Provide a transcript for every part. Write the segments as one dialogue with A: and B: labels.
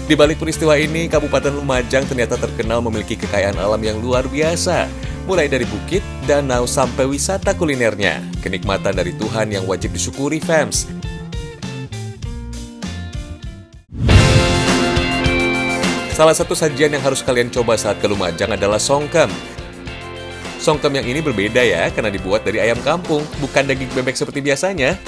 A: Di balik peristiwa ini, Kabupaten Lumajang ternyata terkenal memiliki kekayaan alam yang luar biasa. Mulai dari bukit, danau, sampai wisata kulinernya. Kenikmatan dari Tuhan yang wajib disyukuri, fams. Salah satu sajian yang harus kalian coba saat ke Lumajang adalah songkem. Songkem yang ini berbeda ya, karena dibuat dari ayam kampung, bukan daging bebek seperti biasanya.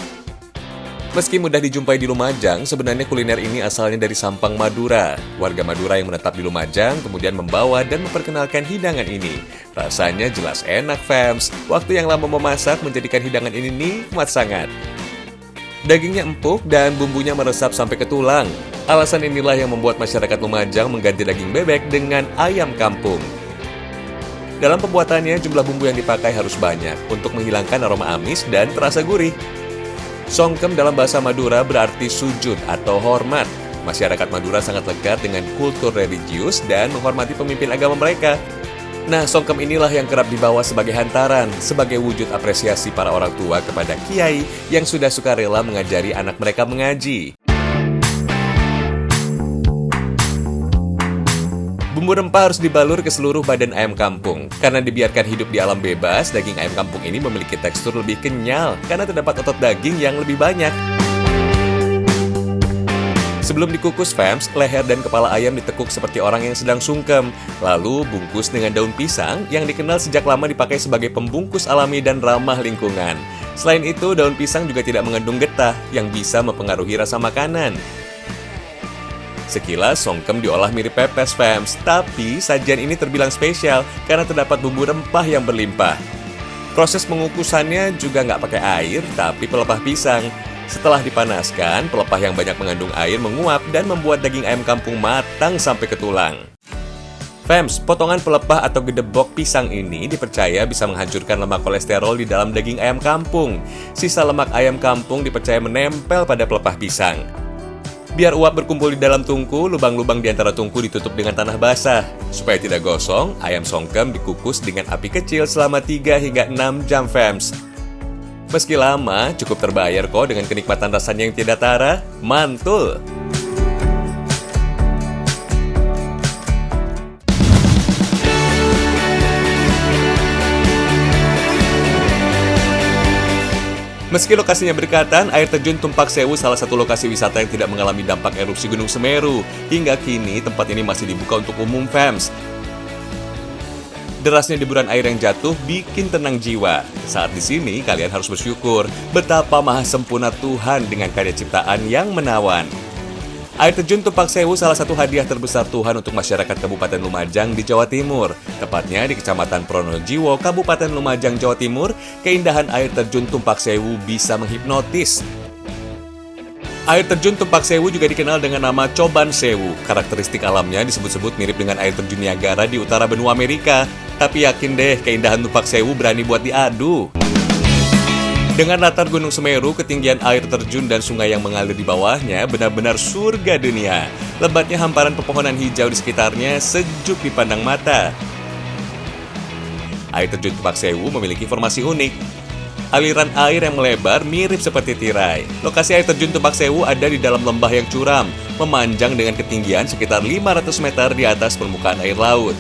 A: Meski mudah dijumpai di Lumajang, sebenarnya kuliner ini asalnya dari Sampang, Madura. Warga Madura yang menetap di Lumajang kemudian membawa dan memperkenalkan hidangan ini. Rasanya jelas enak, fams. Waktu yang lama memasak menjadikan hidangan ini nikmat sangat. Dagingnya empuk dan bumbunya meresap sampai ke tulang. Alasan inilah yang membuat masyarakat Lumajang mengganti daging bebek dengan ayam kampung. Dalam pembuatannya, jumlah bumbu yang dipakai harus banyak untuk menghilangkan aroma amis dan terasa gurih. Songkem dalam bahasa Madura berarti sujud atau hormat. Masyarakat Madura sangat lekat dengan kultur religius dan menghormati pemimpin agama mereka. Nah, songkem inilah yang kerap dibawa sebagai hantaran, sebagai wujud apresiasi para orang tua kepada kiai yang sudah sukarela mengajari anak mereka mengaji. Bumbu rempah harus dibalur ke seluruh badan ayam kampung. Karena dibiarkan hidup di alam bebas, daging ayam kampung ini memiliki tekstur lebih kenyal karena terdapat otot daging yang lebih banyak. Sebelum dikukus, fams, leher dan kepala ayam ditekuk seperti orang yang sedang sungkem. Lalu bungkus dengan daun pisang yang dikenal sejak lama dipakai sebagai pembungkus alami dan ramah lingkungan. Selain itu, daun pisang juga tidak mengandung getah yang bisa mempengaruhi rasa makanan. Sekilas, songkem diolah mirip pepes, fams, tapi sajian ini terbilang spesial karena terdapat bumbu rempah yang berlimpah. Proses pengukusannya juga nggak pakai air, tapi pelepah pisang. Setelah dipanaskan, pelepah yang banyak mengandung air menguap dan membuat daging ayam kampung matang sampai ke tulang. Fams, potongan pelepah atau gedebok pisang ini dipercaya bisa menghancurkan lemak kolesterol di dalam daging ayam kampung. Sisa lemak ayam kampung dipercaya menempel pada pelepah pisang. Biar uap berkumpul di dalam tungku, lubang-lubang di antara tungku ditutup dengan tanah basah. Supaya tidak gosong, ayam songkem dikukus dengan api kecil selama 3 hingga 6 jam, fams. Meski lama, cukup terbayar kok dengan kenikmatan rasanya yang tidak tara. Mantul! Meski lokasinya berdekatan, air terjun Tumpak Sewu salah satu lokasi wisata yang tidak mengalami dampak erupsi Gunung Semeru. Hingga kini, tempat ini masih dibuka untuk umum, fams. Derasnya deburan air yang jatuh bikin tenang jiwa. Saat di sini, kalian harus bersyukur betapa maha sempurna Tuhan dengan karya ciptaan yang menawan. Air terjun Tumpak Sewu salah satu hadiah terbesar Tuhan untuk masyarakat Kabupaten Lumajang di Jawa Timur. Tepatnya di Kecamatan Pronojiwo, Kabupaten Lumajang, Jawa Timur, keindahan air terjun Tumpak Sewu bisa menghipnotis. Air terjun Tumpak Sewu juga dikenal dengan nama Coban Sewu. Karakteristik alamnya disebut-sebut mirip dengan air terjun Niagara di utara benua Amerika. Tapi yakin deh, keindahan Tumpak Sewu berani buat diadu. Dengan latar Gunung Semeru, ketinggian air terjun dan sungai yang mengalir di bawahnya benar-benar surga dunia. Lebatnya hamparan pepohonan hijau di sekitarnya sejuk dipandang mata. Air terjun Tumpak Sewu memiliki formasi unik. Aliran air yang melebar mirip seperti tirai. Lokasi air terjun Tumpak Sewu ada di dalam lembah yang curam, memanjang dengan ketinggian sekitar 500 meter di atas permukaan air laut.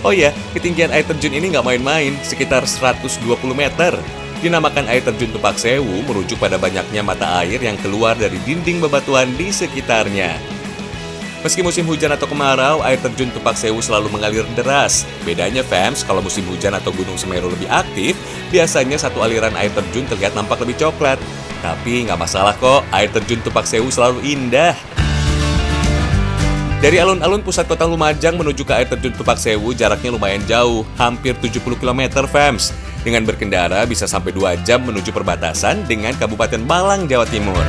A: Oh ya, ketinggian air terjun ini nggak main-main, sekitar 120 meter. Dinamakan air terjun Tumpak Sewu merujuk pada banyaknya mata air yang keluar dari dinding bebatuan di sekitarnya. Meski musim hujan atau kemarau, air terjun Tumpak Sewu selalu mengalir deras. Bedanya, fams, kalau musim hujan atau Gunung Semeru lebih aktif, biasanya satu aliran air terjun terlihat nampak lebih coklat. Tapi nggak masalah kok, air terjun Tumpak Sewu selalu indah. Dari alun-alun pusat kota Lumajang menuju ke air terjun Tumpak Sewu jaraknya lumayan jauh, hampir 70 km, fams. Dengan berkendara bisa sampai 2 jam menuju perbatasan dengan Kabupaten Malang, Jawa Timur.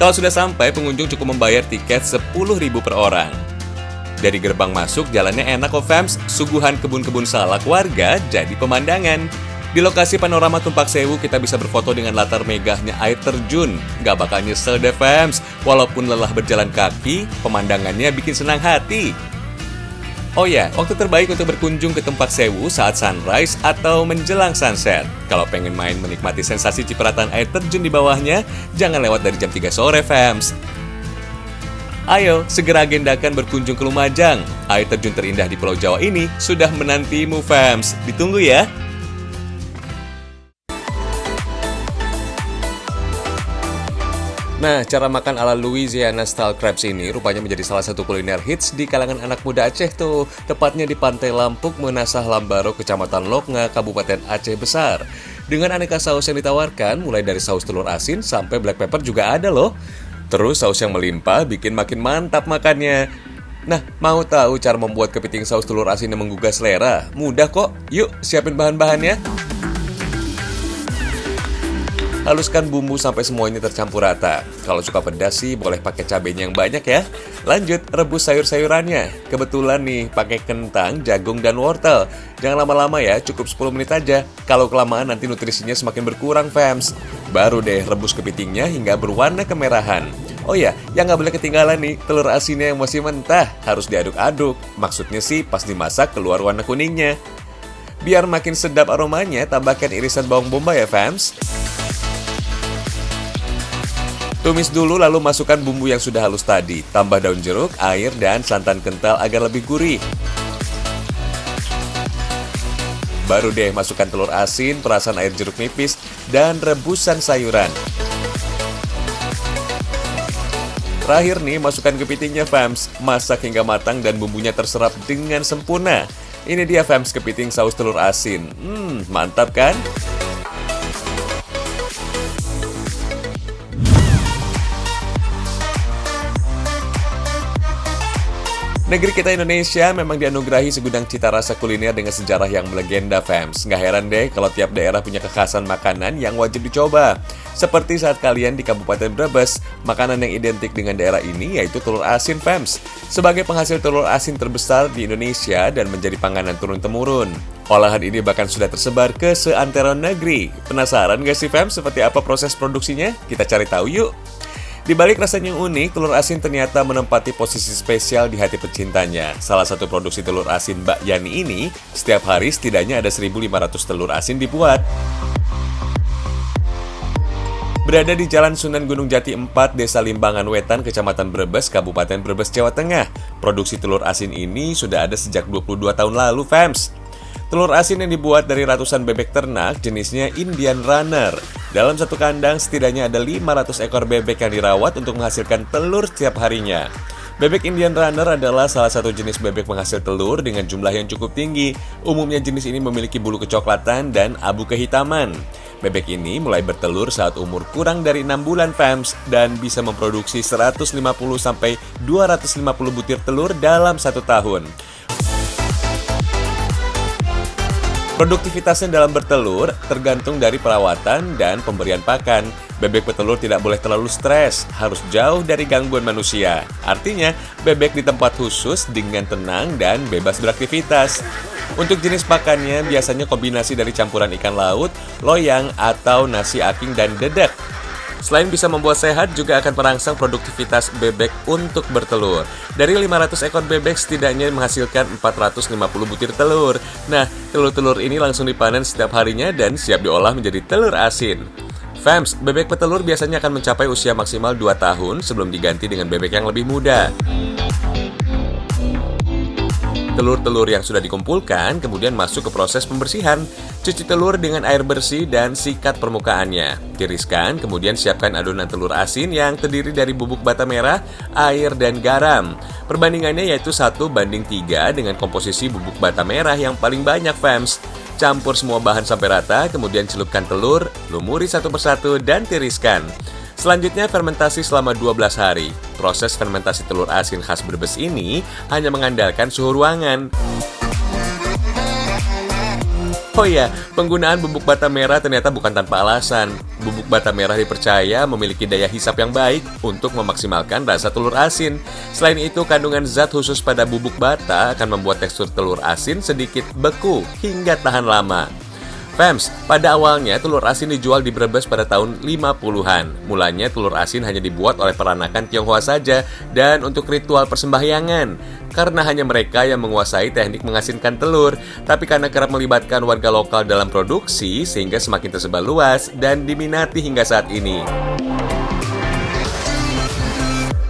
A: Kalau sudah sampai, pengunjung cukup membayar tiket 10.000 per orang. Dari gerbang masuk, jalannya enak kok, fams. Suguhan kebun-kebun salak warga jadi pemandangan. Di lokasi panorama Tumpak Sewu, kita bisa berfoto dengan latar megahnya air terjun. Gak bakal nyesel deh, fams. Walaupun lelah berjalan kaki, pemandangannya bikin senang hati. Oh ya, waktu terbaik untuk berkunjung ke Tumpak Sewu saat sunrise atau menjelang sunset. Kalau pengen main menikmati sensasi cipratan air terjun di bawahnya, jangan lewat dari jam 3 sore, fams. Ayo, segera agendakan berkunjung ke Lumajang. Air terjun terindah di Pulau Jawa ini sudah menantimu, fams. Ditunggu ya! Nah, cara makan ala Louisiana Style Crabs ini rupanya menjadi salah satu kuliner hits di kalangan anak muda Aceh tuh. Tepatnya di Pantai Lampuk, Menasah Lambaro, Kecamatan Loknga, Kabupaten Aceh Besar. Dengan aneka saus yang ditawarkan, mulai dari saus telur asin sampai black pepper juga ada loh. Terus saus yang melimpah bikin makin mantap makannya. Nah, mau tahu cara membuat kepiting saus telur asin yang menggugah selera? Mudah kok, yuk siapin bahan-bahannya. Haluskan bumbu sampai semuanya tercampur rata. Kalau suka pedas sih boleh pakai cabenya yang banyak ya. Lanjut, rebus sayur-sayurannya. Kebetulan nih pakai kentang, jagung, dan wortel. Jangan lama-lama ya, cukup 10 menit aja. Kalau kelamaan nanti nutrisinya semakin berkurang, fams. Baru deh rebus kepitingnya hingga berwarna kemerahan. Oh ya, yang nggak boleh ketinggalan nih, telur asinnya yang masih mentah harus diaduk-aduk. Maksudnya sih pas dimasak keluar warna kuningnya. Biar makin sedap aromanya, tambahkan irisan bawang bombay ya, fams. Tumis dulu lalu masukkan bumbu yang sudah halus tadi. Tambah daun jeruk, air, dan santan kental agar lebih gurih. Baru deh masukkan telur asin, perasan air jeruk nipis, dan rebusan sayuran. Terakhir nih, masukkan kepitingnya, fams. Masak hingga matang dan bumbunya terserap dengan sempurna. Ini dia, fams, kepiting saus telur asin. Mantap kan? Negeri kita Indonesia memang dianugerahi segudang cita rasa kuliner dengan sejarah yang melegenda, fams. Nggak heran deh kalau tiap daerah punya kekhasan makanan yang wajib dicoba. Seperti saat kalian di Kabupaten Brebes, makanan yang identik dengan daerah ini yaitu telur asin, fams. Sebagai penghasil telur asin terbesar di Indonesia dan menjadi panganan turun-temurun. Olahan ini bahkan sudah tersebar ke seantero negeri. Penasaran nggak sih, fams, seperti apa proses produksinya? Kita cari tahu yuk. Di balik rasanya yang unik, telur asin ternyata menempati posisi spesial di hati pecintanya. Salah satu produksi telur asin Mbak Yani ini, setiap hari setidaknya ada 1.500 telur asin dibuat. Berada di Jalan Sunan Gunung Jati 4, Desa Limbangan Wetan, Kecamatan Brebes, Kabupaten Brebes, Jawa Tengah. Produksi telur asin ini sudah ada sejak 22 tahun lalu, fams. Telur asin yang dibuat dari ratusan bebek ternak jenisnya Indian Runner. Dalam satu kandang setidaknya ada 500 ekor bebek yang dirawat untuk menghasilkan telur setiap harinya. Bebek Indian Runner adalah salah satu jenis bebek penghasil telur dengan jumlah yang cukup tinggi. Umumnya jenis ini memiliki bulu kecoklatan dan abu kehitaman. Bebek ini mulai bertelur saat umur kurang dari 6 bulan, fams, dan bisa memproduksi 150-250 butir telur dalam 1 tahun. Produktivitasnya dalam bertelur tergantung dari perawatan dan pemberian pakan. Bebek petelur tidak boleh terlalu stres, harus jauh dari gangguan manusia. Artinya, bebek di tempat khusus dengan tenang dan bebas beraktivitas. Untuk jenis pakannya biasanya kombinasi dari campuran ikan laut, loyang, atau nasi aking dan dedek. Selain bisa membuat sehat, juga akan merangsang produktivitas bebek untuk bertelur. Dari 500 ekor bebek, setidaknya menghasilkan 450 butir telur. Nah, telur-telur ini langsung dipanen setiap harinya dan siap diolah menjadi telur asin. Fams, bebek petelur biasanya akan mencapai usia maksimal 2 tahun sebelum diganti dengan bebek yang lebih muda. Telur-telur yang sudah dikumpulkan kemudian masuk ke proses pembersihan. Cuci telur dengan air bersih dan sikat permukaannya. Tiriskan, kemudian siapkan adonan telur asin yang terdiri dari bubuk bata merah, air, dan garam. Perbandingannya yaitu 1:3 dengan komposisi bubuk bata merah yang paling banyak, fams. Campur semua bahan sampai rata, kemudian celupkan telur, lumuri satu persatu, dan tiriskan. Selanjutnya fermentasi selama 12 hari. Proses fermentasi telur asin khas Brebes ini hanya mengandalkan suhu ruangan. Oh ya, penggunaan bubuk bata merah ternyata bukan tanpa alasan. Bubuk bata merah dipercaya memiliki daya hisap yang baik untuk memaksimalkan rasa telur asin. Selain itu, kandungan zat khusus pada bubuk bata akan membuat tekstur telur asin sedikit beku hingga tahan lama. Fams, pada awalnya telur asin dijual di Brebes pada tahun 50-an. Mulanya telur asin hanya dibuat oleh peranakan Tionghoa saja dan untuk ritual persembahyangan. Karena hanya mereka yang menguasai teknik mengasinkan telur. Tapi karena kerap melibatkan warga lokal dalam produksi, sehingga semakin tersebar luas dan diminati hingga saat ini.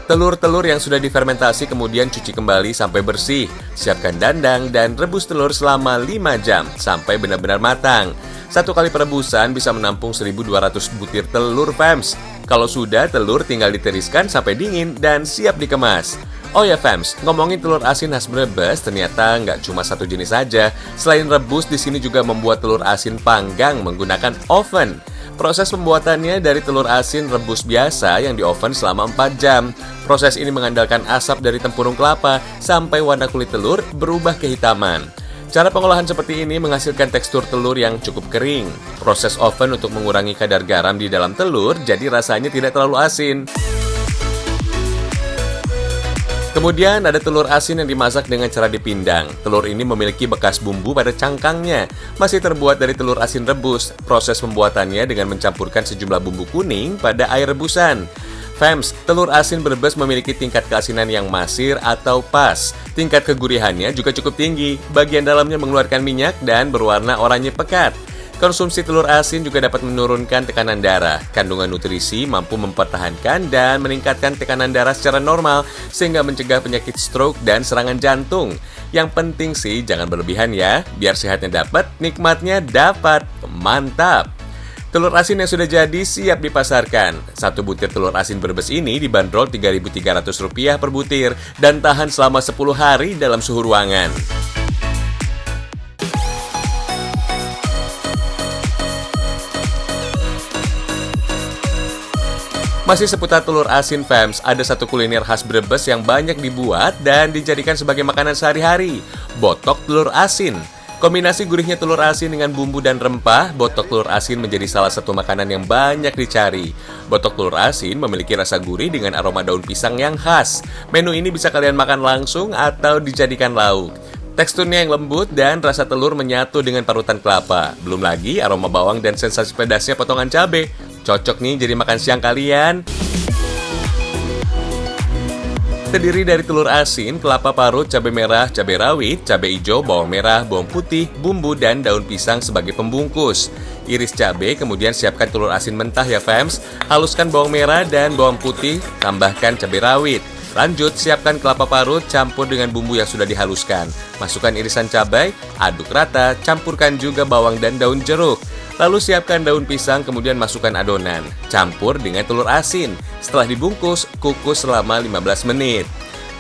A: Telur-telur yang sudah difermentasi kemudian cuci kembali sampai bersih. Siapkan dandang dan rebus telur selama 5 jam sampai benar-benar matang. Satu kali perebusan bisa menampung 1.200 butir telur, fams. Kalau sudah, telur tinggal ditiriskan sampai dingin dan siap dikemas. Oh ya fams, ngomongin telur asin khas Brebes, ternyata nggak cuma satu jenis saja. Selain rebus, di sini juga membuat telur asin panggang menggunakan oven. Proses pembuatannya dari telur asin rebus biasa yang di oven selama 4 jam. Proses ini mengandalkan asap dari tempurung kelapa sampai warna kulit telur berubah kehitaman. Cara pengolahan seperti ini menghasilkan tekstur telur yang cukup kering. Proses oven untuk mengurangi kadar garam di dalam telur, jadi rasanya tidak terlalu asin. Kemudian ada telur asin yang dimasak dengan cara dipindang. Telur ini memiliki bekas bumbu pada cangkangnya. Masih terbuat dari telur asin rebus. Proses pembuatannya dengan mencampurkan sejumlah bumbu kuning pada air rebusan. Fams, telur asin Brebes memiliki tingkat keasinan yang masir atau pas. Tingkat kegurihannya juga cukup tinggi. Bagian dalamnya mengeluarkan minyak dan berwarna oranye pekat. Konsumsi telur asin juga dapat menurunkan tekanan darah. Kandungan nutrisi mampu mempertahankan dan meningkatkan tekanan darah secara normal sehingga mencegah penyakit stroke dan serangan jantung. Yang penting sih jangan berlebihan ya, biar sehatnya dapat, nikmatnya dapat. Mantap! Telur asin yang sudah jadi siap dipasarkan. Satu butir telur asin Brebes ini dibanderol Rp3.300 per butir dan tahan selama 10 hari dalam suhu ruangan. Masih seputar telur asin, fams, ada satu kuliner khas Brebes yang banyak dibuat dan dijadikan sebagai makanan sehari-hari. Botok telur asin. Kombinasi gurihnya telur asin dengan bumbu dan rempah, botok telur asin menjadi salah satu makanan yang banyak dicari. Botok telur asin memiliki rasa gurih dengan aroma daun pisang yang khas. Menu ini bisa kalian makan langsung atau dijadikan lauk. Teksturnya yang lembut dan rasa telur menyatu dengan parutan kelapa. Belum lagi aroma bawang dan sensasi pedasnya potongan cabai. Cocok nih jadi makan siang kalian. Terdiri dari telur asin, kelapa parut, cabai merah, cabai rawit, cabai hijau, bawang merah, bawang putih, bumbu, dan daun pisang sebagai pembungkus. Iris cabai, kemudian siapkan telur asin mentah ya fams. Haluskan bawang merah dan bawang putih, tambahkan cabai rawit. Lanjut, siapkan kelapa parut, campur dengan bumbu yang sudah dihaluskan. Masukkan irisan cabai, aduk rata, campurkan juga bawang dan daun jeruk. Lalu siapkan daun pisang, kemudian masukkan adonan. Campur dengan telur asin. Setelah dibungkus, kukus selama 15 menit.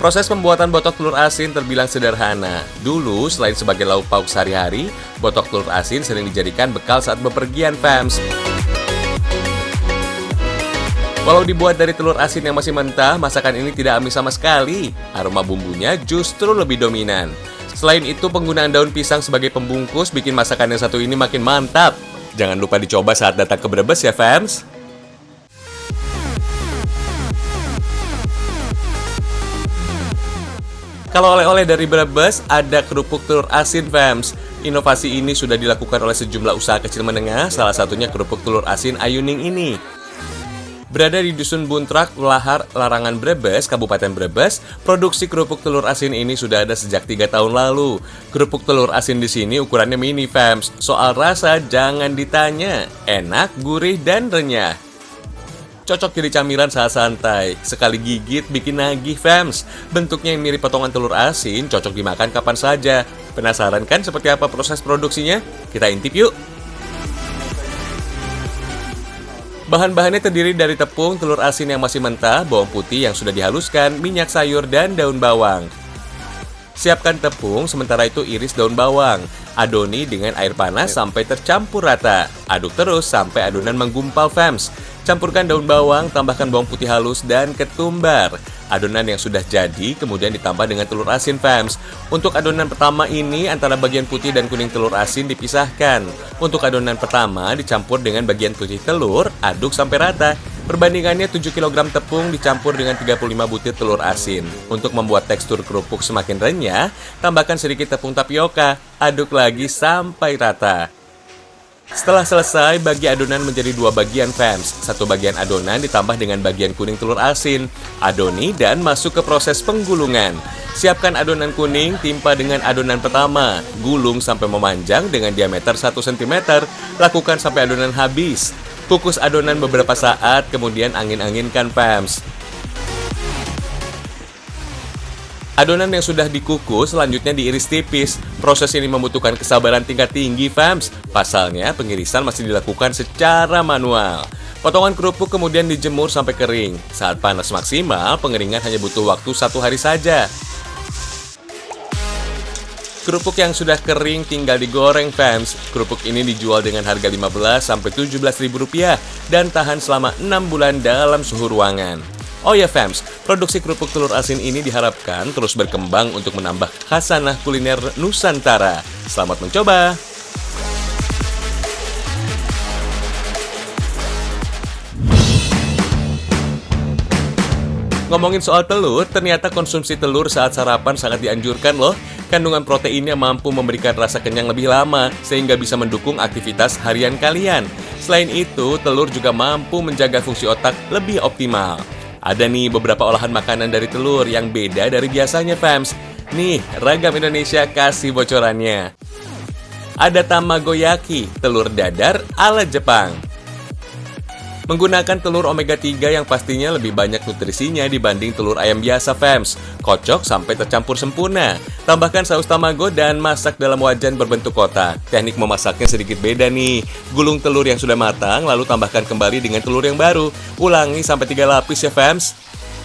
A: Proses pembuatan botok telur asin terbilang sederhana. Dulu, selain sebagai lauk pauk sehari-hari, botok telur asin sering dijadikan bekal saat bepergian, fams. Walau dibuat dari telur asin yang masih mentah, masakan ini tidak amis sama sekali. Aroma bumbunya justru lebih dominan. Selain itu, penggunaan daun pisang sebagai pembungkus bikin masakan yang satu ini makin mantap. Jangan lupa dicoba saat datang ke Brebes ya, fams. Kalau oleh-oleh dari Brebes, ada kerupuk telur asin, fams. Inovasi ini sudah dilakukan oleh sejumlah usaha kecil menengah, salah satunya kerupuk telur asin Ayuning ini. Berada di Dusun Buntrak, Lahar, Larangan Brebes, Kabupaten Brebes, produksi kerupuk telur asin ini sudah ada sejak 3 tahun lalu. Kerupuk telur asin di sini ukurannya mini, fams. Soal rasa jangan ditanya, enak, gurih, dan renyah. Cocok jadi camilan saat santai. Sekali gigit bikin nagih, fams. Bentuknya yang mirip potongan telur asin, cocok dimakan kapan saja. Penasaran kan seperti apa proses produksinya? Kita intip yuk. Bahan-bahannya terdiri dari tepung, telur asin yang masih mentah, bawang putih yang sudah dihaluskan, minyak sayur, dan daun bawang. Siapkan tepung, sementara itu iris daun bawang. Adoni dengan air panas sampai tercampur rata. Aduk terus sampai adonan menggumpal, fams. Campurkan daun bawang, tambahkan bawang putih halus, dan ketumbar. Adonan yang sudah jadi kemudian ditambah dengan telur asin, fams. Untuk adonan pertama ini antara bagian putih dan kuning telur asin dipisahkan. Untuk adonan pertama dicampur dengan bagian putih telur, aduk sampai rata. Perbandingannya 7 kg tepung dicampur dengan 35 butir telur asin. Untuk membuat tekstur kerupuk semakin renyah, tambahkan sedikit tepung tapioka. Aduk lagi sampai rata. Setelah selesai, bagi adonan menjadi 2 bagian, fams. Satu bagian adonan ditambah dengan bagian kuning telur asin. Adoni dan masuk ke proses penggulungan. Siapkan adonan kuning, timpa dengan adonan pertama. Gulung sampai memanjang dengan diameter 1 cm. Lakukan sampai adonan habis. Kukus adonan beberapa saat, kemudian angin-anginkan, fams. Adonan yang sudah dikukus selanjutnya diiris tipis. Proses ini membutuhkan kesabaran tingkat tinggi, fams. Pasalnya, pengirisan masih dilakukan secara manual. Potongan kerupuk kemudian dijemur sampai kering. Saat panas maksimal, pengeringan hanya butuh waktu 1 hari saja. Kerupuk yang sudah kering tinggal digoreng, fams. Kerupuk ini dijual dengan harga Rp15.000-Rp17.000 dan tahan selama 6 bulan dalam suhu ruangan. Oh ya fams, produksi kerupuk telur asin ini diharapkan terus berkembang untuk menambah khasanah kuliner Nusantara. Selamat mencoba! Ngomongin soal telur, ternyata konsumsi telur saat sarapan sangat dianjurkan loh. Kandungan proteinnya mampu memberikan rasa kenyang lebih lama, sehingga bisa mendukung aktivitas harian kalian. Selain itu, telur juga mampu menjaga fungsi otak lebih optimal. Ada nih beberapa olahan makanan dari telur yang beda dari biasanya, fams. Nih, Ragam Indonesia kasih bocorannya. Ada tamagoyaki, telur dadar ala Jepang. Menggunakan telur omega 3 yang pastinya lebih banyak nutrisinya dibanding telur ayam biasa, fams. Kocok sampai tercampur sempurna. Tambahkan saus tamago dan masak dalam wajan berbentuk kotak. Teknik memasaknya sedikit beda nih. Gulung telur yang sudah matang, lalu tambahkan kembali dengan telur yang baru. Ulangi sampai 3 lapis ya, fams.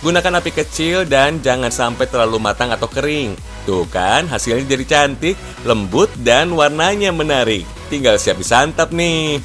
A: Gunakan api kecil dan jangan sampai terlalu matang atau kering. Tuh kan, hasilnya jadi cantik, lembut, dan warnanya menarik. Tinggal siap disantap nih.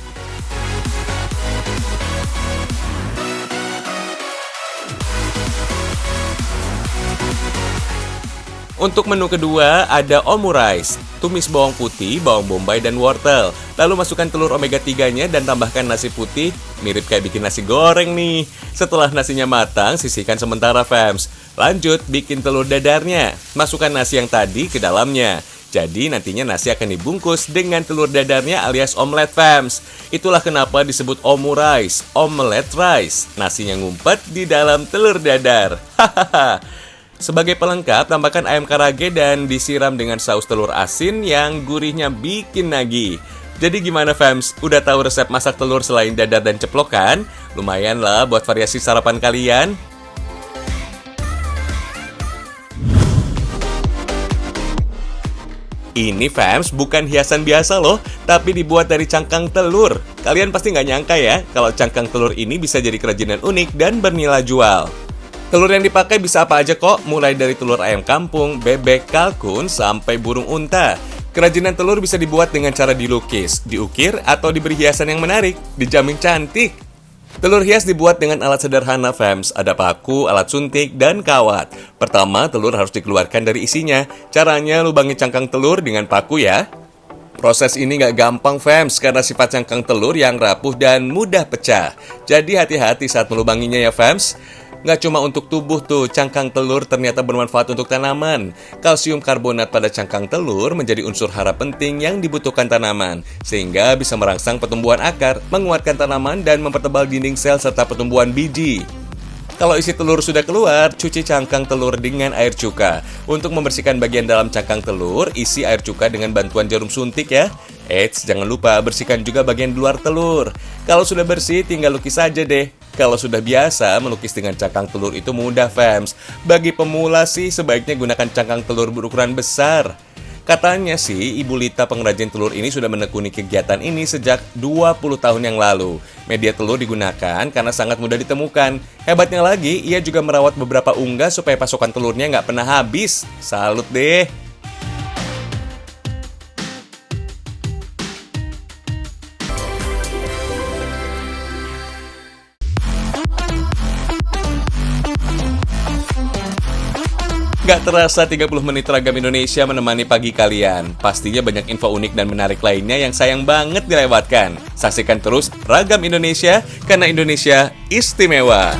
A: Untuk menu kedua, ada omurice, tumis bawang putih, bawang bombay, dan wortel. Lalu masukkan telur omega 3-nya dan tambahkan nasi putih, mirip kayak bikin nasi goreng nih. Setelah nasinya matang, sisihkan sementara, fams. Lanjut, bikin telur dadarnya. Masukkan nasi yang tadi ke dalamnya. Jadi nantinya nasi akan dibungkus dengan telur dadarnya alias omelet, fams. Itulah kenapa disebut omurice, omelet rice. Nasinya ngumpet di dalam telur dadar. Hahaha. Sebagai pelengkap, tambahkan ayam karage dan disiram dengan saus telur asin yang gurihnya bikin nagih. Jadi gimana, fams? Udah tahu resep masak telur selain dadar dan ceplok kan? Lumayan lah buat variasi sarapan kalian. Ini, fams, bukan hiasan biasa loh, tapi dibuat dari cangkang telur. Kalian pasti nggak nyangka ya, kalau cangkang telur ini bisa jadi kerajinan unik dan bernilai jual. Telur yang dipakai bisa apa aja kok, mulai dari telur ayam kampung, bebek, kalkun, sampai burung unta. Kerajinan telur bisa dibuat dengan cara dilukis, diukir, atau diberi hiasan yang menarik, dijamin cantik. Telur hias dibuat dengan alat sederhana, fams. Ada paku, alat suntik, dan kawat. Pertama, telur harus dikeluarkan dari isinya. Caranya, lubangi cangkang telur dengan paku ya. Proses ini nggak gampang, fams, karena sifat cangkang telur yang rapuh dan mudah pecah. Jadi hati-hati saat melubanginya ya, fams. Nggak cuma untuk tubuh tuh, cangkang telur ternyata bermanfaat untuk tanaman. Kalsium karbonat pada cangkang telur menjadi unsur hara penting yang dibutuhkan tanaman, sehingga bisa merangsang pertumbuhan akar, menguatkan tanaman, dan mempertebal dinding sel serta pertumbuhan biji. Kalau isi telur sudah keluar, cuci cangkang telur dengan air cuka. Untuk membersihkan bagian dalam cangkang telur, isi air cuka dengan bantuan jarum suntik ya. Eits, jangan lupa bersihkan juga bagian luar telur. Kalau sudah bersih, tinggal lukis saja deh. Kalau sudah biasa, melukis dengan cangkang telur itu mudah, fams. Bagi pemula sih, sebaiknya gunakan cangkang telur berukuran besar. Katanya sih, Ibu Lita pengrajin telur ini sudah menekuni kegiatan ini sejak 20 tahun yang lalu. Media telur digunakan karena sangat mudah ditemukan. Hebatnya lagi, ia juga merawat beberapa unggas supaya pasokan telurnya nggak pernah habis. Salut deh! Gak terasa 30 menit Ragam Indonesia menemani pagi kalian. Pastinya banyak info unik dan menarik lainnya yang sayang banget dilewatkan. Saksikan terus Ragam Indonesia, karena Indonesia istimewa.